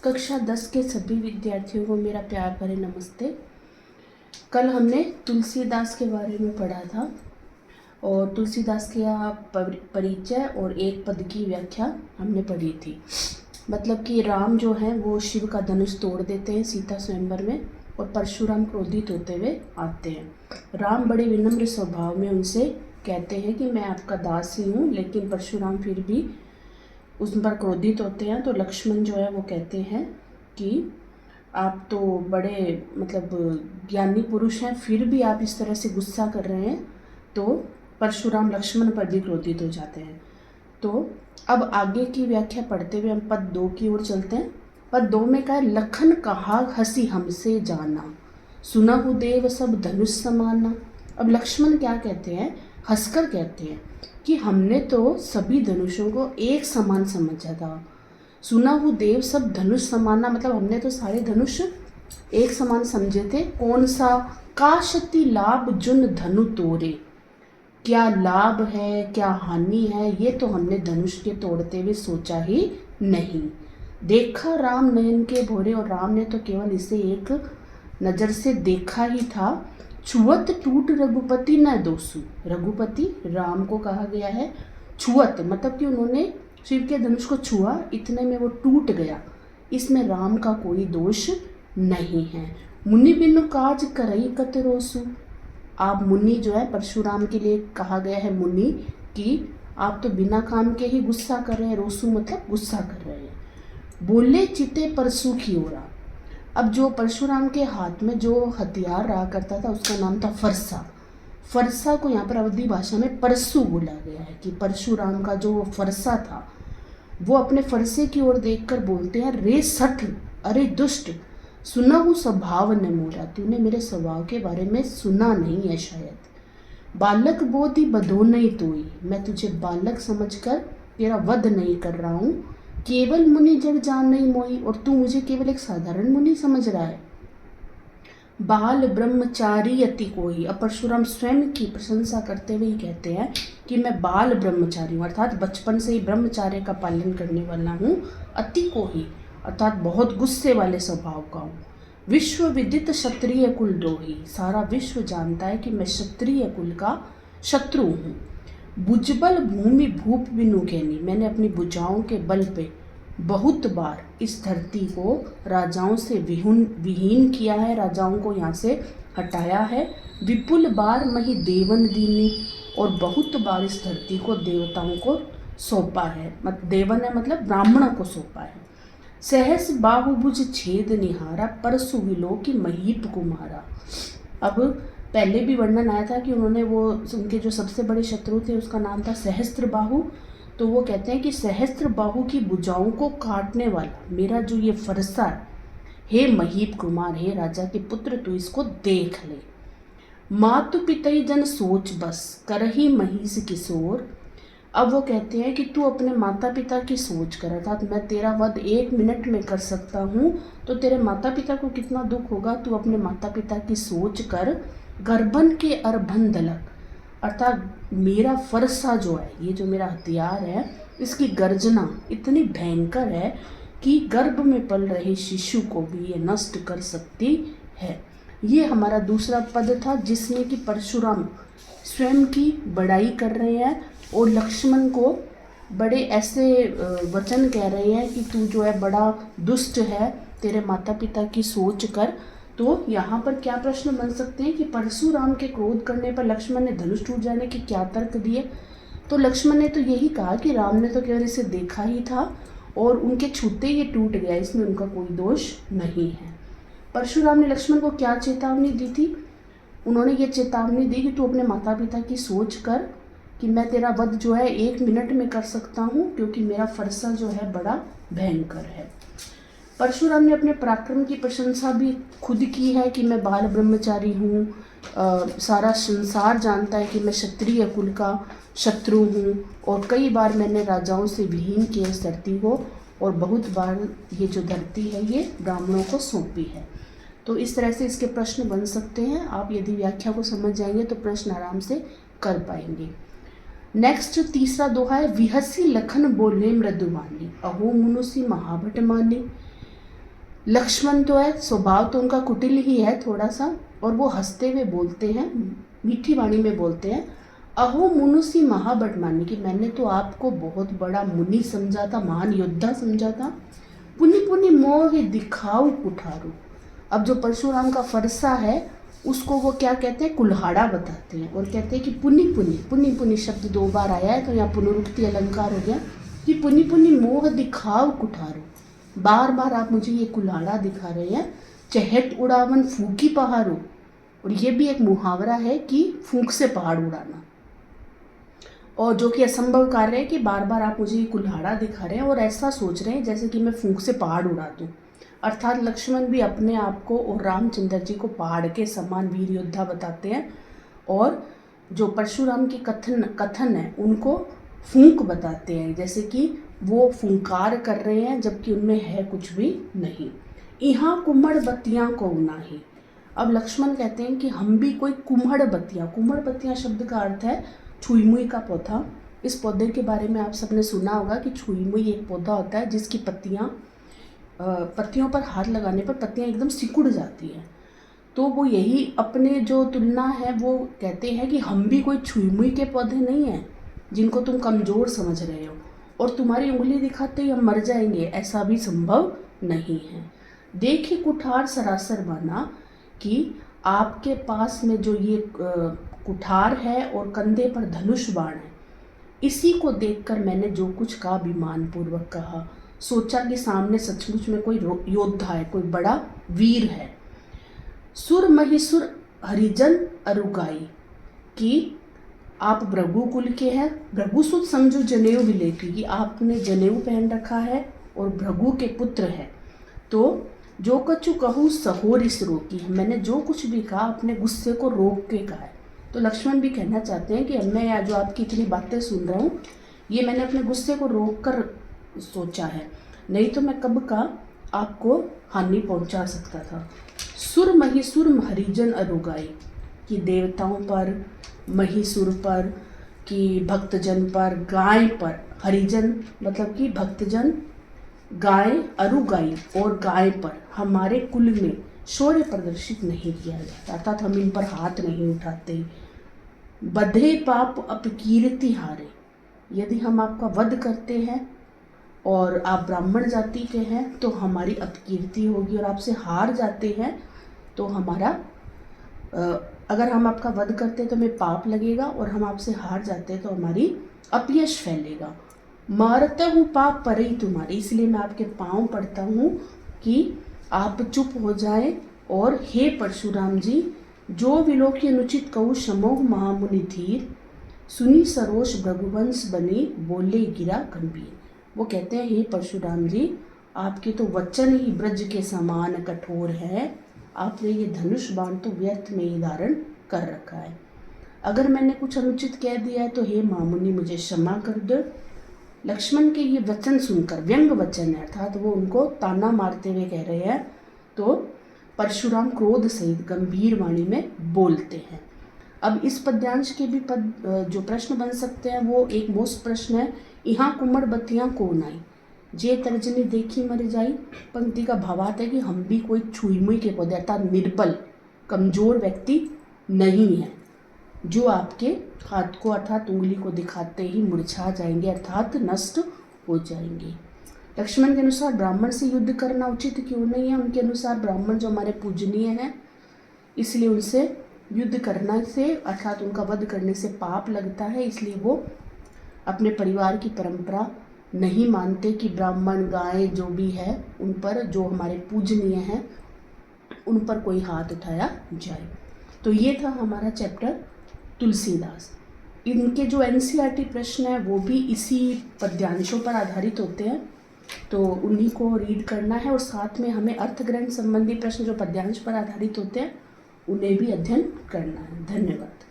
कक्षा 10 के सभी विद्यार्थियों को मेरा प्यार भरे नमस्ते। कल हमने तुलसीदास के बारे में पढ़ा था और तुलसीदास का परिचय और एक पद की व्याख्या हमने पढ़ी थी। मतलब कि राम जो हैं वो शिव का धनुष तोड़ देते हैं सीता स्वयंवर में और परशुराम क्रोधित होते हुए आते हैं। राम बड़े विनम्र स्वभाव में उनसे कहते हैं कि मैं आपका दास ही हूँ, लेकिन परशुराम फिर भी उस पर क्रोधित होते हैं। तो लक्ष्मण जो है वो कहते हैं कि आप तो बड़े ज्ञानी पुरुष हैं, फिर भी आप इस तरह से गुस्सा कर रहे हैं। तो परशुराम लक्ष्मण पर भी क्रोधित हो जाते हैं। तो अब आगे की व्याख्या पढ़ते हुए हम पद 2 की ओर चलते हैं। पद 2 में कहा, लखन कहा हंसी हमसे जाना, सुनहु देव सब धनुष समाना। अब लक्ष्मण क्या कहते हैं, हंसकर कहते हैं कि हमने तो सभी धनुषों को एक समान समझा था। सुनहु देव सब धनुष समाना, मतलब हमने तो सारे धनुष एक समान समझे थे। कौन सा, काशति लाभ जुन धनु तोरे, क्या लाभ है क्या हानि है ये तो हमने धनुष के तोड़ते हुए सोचा ही नहीं। देखा राम नयन के भोरे, और राम ने तो केवल इसे एक नज़र से देखा ही था। छुअत टूट रघुपति न दोषु, रघुपति राम को कहा गया है। छुअत मतलब कि उन्होंने शिव के धनुष को छुआ, इतने में वो टूट गया, इसमें राम का कोई दोष नहीं है। मुनि बिनु काज करई कत रोसु, आप मुनि जो है परशुराम के लिए कहा गया है मुनि कि आप तो बिना काम के ही गुस्सा कर रहे हैं। रोसु मतलब गुस्सा कर रहे हैं। बोले चिते परसु की ओरा, अब जो परशुराम के हाथ में जो हथियार रहा करता था उसका नाम था फरसा। फरसा को यहाँ पर अवधी भाषा में परसु बोला गया है कि परशुराम का जो फरसा था वो अपने फरसे की ओर देखकर बोलते हैं, रे सठ अरे दुष्ट, सुनहु स्वभाव न मोरा, तूने मेरे स्वभाव के बारे में सुना नहीं है शायद। बालक बोधि बधो नहीं तोई, मैं तुझे बालक समझकर तेरा वध नहीं कर रहा हूँ। केवल मुनि जग जान नहीं मोई, और तू मुझे केवल एक साधारण मुनि समझ रहा है। बाल ब्रह्मचारी अति कोई, अब परशुराम स्वयं की प्रशंसा करते हुए ही कहते हैं कि मैं बाल ब्रह्मचारी हूँ, अर्थात बचपन से ही ब्रह्मचार्य का पालन करने वाला हूँ। अति कोई अर्थात बहुत गुस्से वाले स्वभाव का हूँ। विश्व विदित क्षत्रिय कुल द्रोही, सारा विश्व जानता है कि मैं क्षत्रिय कुल का शत्रु हूँ। भुजबल भूमि भूप बिनु कहनी, मैंने अपनी भुजाओं के बल पे बहुत बार इस धरती को राजाओं से विहीन किया है, राजाओं को यहाँ से हटाया है। विपुल बार मही देवन दीनी, और बहुत बार इस धरती को देवताओं को सौंपा है। देवन है मतलब ब्राह्मणों को सौंपा है। सहस बाहुभुज छेद निहारा, परसु विलो की महीप कुमारा। अब पहले भी वर्णन आया था कि उन्होंने उनके जो सबसे बड़े शत्रु थे उसका नाम था सहस्त्र बाहु। तो वो कहते हैं कि सहस्त्र बाहु की भुजाओं को काटने वाला मेरा जो ये फरसा है, हे महीप कुमार, हे राजा के पुत्र, तू इसको देख ले। मातु पितई जन सोच बस, करही महिष किशोर। अब वो कहते हैं कि तू अपने माता पिता की सोच कर, अर्थात मैं तेरा वध 1 मिनट में कर सकता हूँ, तो तेरे माता पिता को कितना दुख होगा। तू अपने माता पिता की सोच कर। गर्भन के अर्भंधलक, अर्थात मेरा फरसा जो है, ये जो मेरा हथियार है, इसकी गर्जना इतनी भयंकर है कि गर्भ में पल रहे शिशु को भी ये नष्ट कर सकती है। ये हमारा दूसरा पद था जिसमें कि परशुराम स्वयं की बड़ाई कर रहे हैं और लक्ष्मण को बड़े ऐसे वचन कह रहे हैं कि तू जो है बड़ा दुष्ट है, तेरे माता पिता की सोच कर। तो यहाँ पर क्या प्रश्न बन सकते हैं कि परशुराम के क्रोध करने पर लक्ष्मण ने धनुष टूट जाने के क्या तर्क दिए। तो लक्ष्मण ने तो यही कहा कि राम ने तो केवल इसे देखा ही था और उनके छूते ये टूट गया, इसमें उनका कोई दोष नहीं है। परशुराम ने लक्ष्मण को क्या चेतावनी दी थी, उन्होंने ये चेतावनी दी कि तू अपने माता पिता की सोच कर कि मैं तेरा वध जो है 1 मिनट में कर सकता हूँ, क्योंकि मेरा फरसा जो है बड़ा भयंकर है। परशुराम ने अपने पराक्रम की प्रशंसा भी खुद की है कि मैं बाल ब्रह्मचारी हूँ, सारा संसार जानता है कि मैं क्षत्रिय कुल का शत्रु हूँ, और कई बार मैंने राजाओं से विहीन किया इस धरती को, और बहुत बार ये जो धरती है ये ब्राह्मणों को सौंपी है। तो इस तरह से इसके प्रश्न बन सकते हैं। आप यदि व्याख्या को समझ जाएंगे तो प्रश्न आराम से कर पाएंगे। नेक्स्ट तीसरा दोहा है, विहसी लखन बोले मृदुमानी, अहो मुनुसी महाभट मानी। लक्ष्मण तो है, स्वभाव तो उनका कुटिल ही है थोड़ा सा, और वो हंसते हुए बोलते हैं, मीठी वाणी में बोलते हैं, अहो मुनुसी महाबड़मानी, कि मैंने तो आपको बहुत बड़ा मुनि समझा था, महान योद्धा समझा था। पुनि पुनि मोह दिखाऊ कुठारू। अब जो परशुराम का फरसा है उसको वो क्या कहते हैं, कुल्हाड़ा बताते हैं, और कहते हैं कि पुनि पुनि, पुनि पुनि शब्द 2 बार आया है तो यहाँ पुनरुक्ति अलंकार हो गया कि पुनि पुनि मोह दिखाऊ कुठारू, बार बार आप मुझे ये कुल्हाड़ा दिखा रहे हैं। चहट उड़ावन फूकी पहाड़ो, और ये भी एक मुहावरा है कि फूंक से पहाड़ उड़ाना, और जो कि असंभव कार्य है कि बार बार आप मुझे ये कुल्हाड़ा दिखा रहे हैं और ऐसा सोच रहे हैं जैसे कि मैं फूंक से पहाड़ उड़ा दूँ। अर्थात लक्ष्मण भी अपने आप को और रामचंद्र जी को पहाड़ के समान वीर योद्धा बताते हैं, और जो परशुराम की कथन है उनको फूंक बताते हैं, जैसे कि वो फूंकार कर रहे हैं जबकि उनमें है कुछ भी नहीं। यहाँ कुम्हड़ बत्तियाँ को नाही। अब लक्ष्मण कहते हैं कि हम भी कोई कुम्हड़ बत्तियाँ शब्द का अर्थ है छुई-मुई का पौधा। इस पौधे के बारे में आप सबने सुना होगा कि छुई-मुई एक पौधा होता है जिसकी पत्तियों पर हाथ लगाने पर पत्तियाँ एकदम सिकुड़ जाती हैं। तो वो यही अपने जो तुलना है वो कहते हैं कि हम भी कोई छुई-मुई के पौधे नहीं हैं जिनको तुम कमज़ोर समझ रहे हो, और तुम्हारी उंगली दिखाते ही हम मर जाएंगे, ऐसा भी संभव नहीं है। देखिए कुठार सरासर बना, कि आपके पास में जो ये कुठार है और कंधे पर धनुष बाण है, इसी को देखकर मैंने जो कुछ कहा अभिमान पूर्वक कहा, सोचा कि सामने सचमुच में कोई योद्धा है, कोई बड़ा वीर है। सुर महिसुर हरिजन अरुगाई, कि आप भृगुकुल के हैं, भृगुसुत समझो जनेऊ भी लेती, कि आपने जनेऊ पहन रखा है और भृगु के पुत्र है। तो जो कछु कहूँ सहोरिस रोकी, मैंने जो कुछ भी कहा अपने गुस्से को रोक के कहा है। तो लक्ष्मण भी कहना चाहते हैं कि मैं या जो आपकी इतनी बातें सुन रहा हूँ ये मैंने अपने गुस्से को रोक कर सोचा है, नहीं तो मैं कब का आपको हानि पहुँचा सकता था। सुर महिसुर हरिजन अरुगाई, कि देवताओं पर, महिसुर पर, कि भक्तजन पर, गाय पर, हरिजन मतलब कि भक्तजन, गाय अरुगाई और गाय पर हमारे कुल में शौर्य प्रदर्शित नहीं किया जाता, अर्थात हम इन पर हाथ नहीं उठाते। बधे पाप अपकीर्ति हारे, यदि हम आपका वध करते हैं और आप ब्राह्मण जाति के हैं तो हमारी अपकीर्ति होगी, और आपसे हार जाते हैं तो हमारा अगर हम आपका वध करते हैं तो हमें पाप लगेगा, और हम आपसे हार जाते हैं तो हमारी अपयश फैलेगा। मारता हूँ पाप पर ही तुम्हारी, इसलिए मैं आपके पाँव पड़ता हूँ कि आप चुप हो जाएं, और हे परशुराम जी, जो विलोकी अनुचित कहूँ समोह महामुनि धीर, सुनी सरोष भृगुवंश बने बोले गिरा गंभीर। वो कहते हैं हे परशुराम जी, आपके तो वचन ही ब्रज के समान कठोर है, आपने ये धनुष बाण तो व्यर्थ में ही धारण कर रखा है। अगर मैंने कुछ अनुचित कह दिया है तो हे महामुनि मुझे क्षमा कर दो। लक्ष्मण के ये वचन सुनकर, व्यंग वचन है अर्थात वो उनको ताना मारते हुए कह रहे हैं, तो परशुराम क्रोध सहित गंभीर वाणी में बोलते हैं। अब इस पद्यांश के भी जो प्रश्न बन सकते हैं वो एक मोस्ट प्रश्न है, यहाँ कुम्हड़ बत्तियाँ कौन आई, जे तर्जनी देखी मर जाई। पंक्ति का भावार्थ है कि हम भी कोई छुई-मुई के पौधे अर्थात निर्बल कमजोर व्यक्ति नहीं है जो आपके हाथ को अर्थात उंगली को दिखाते ही मुरझा जाएंगे अर्थात नष्ट हो जाएंगे। लक्ष्मण के अनुसार ब्राह्मण से युद्ध करना उचित क्यों नहीं है, उनके अनुसार ब्राह्मण जो हमारे पूजनीय हैं इसलिए उनसे युद्ध करना से अर्थात उनका वध करने से पाप लगता है, इसलिए वो अपने परिवार की परंपरा नहीं मानते कि ब्राह्मण गाय जो भी है उन पर, जो हमारे पूजनीय हैं उन पर कोई हाथ उठाया जाए। तो ये था हमारा चैप्टर तुलसीदास। इनके जो एनसीईआरटी प्रश्न है वो भी इसी पद्यांशों पर आधारित होते हैं, तो उन्हीं को रीड करना है और साथ में हमें अर्थग्रहण संबंधी प्रश्न जो पद्यांश पर आधारित होते हैं उन्हें भी अध्ययन करना है। धन्यवाद।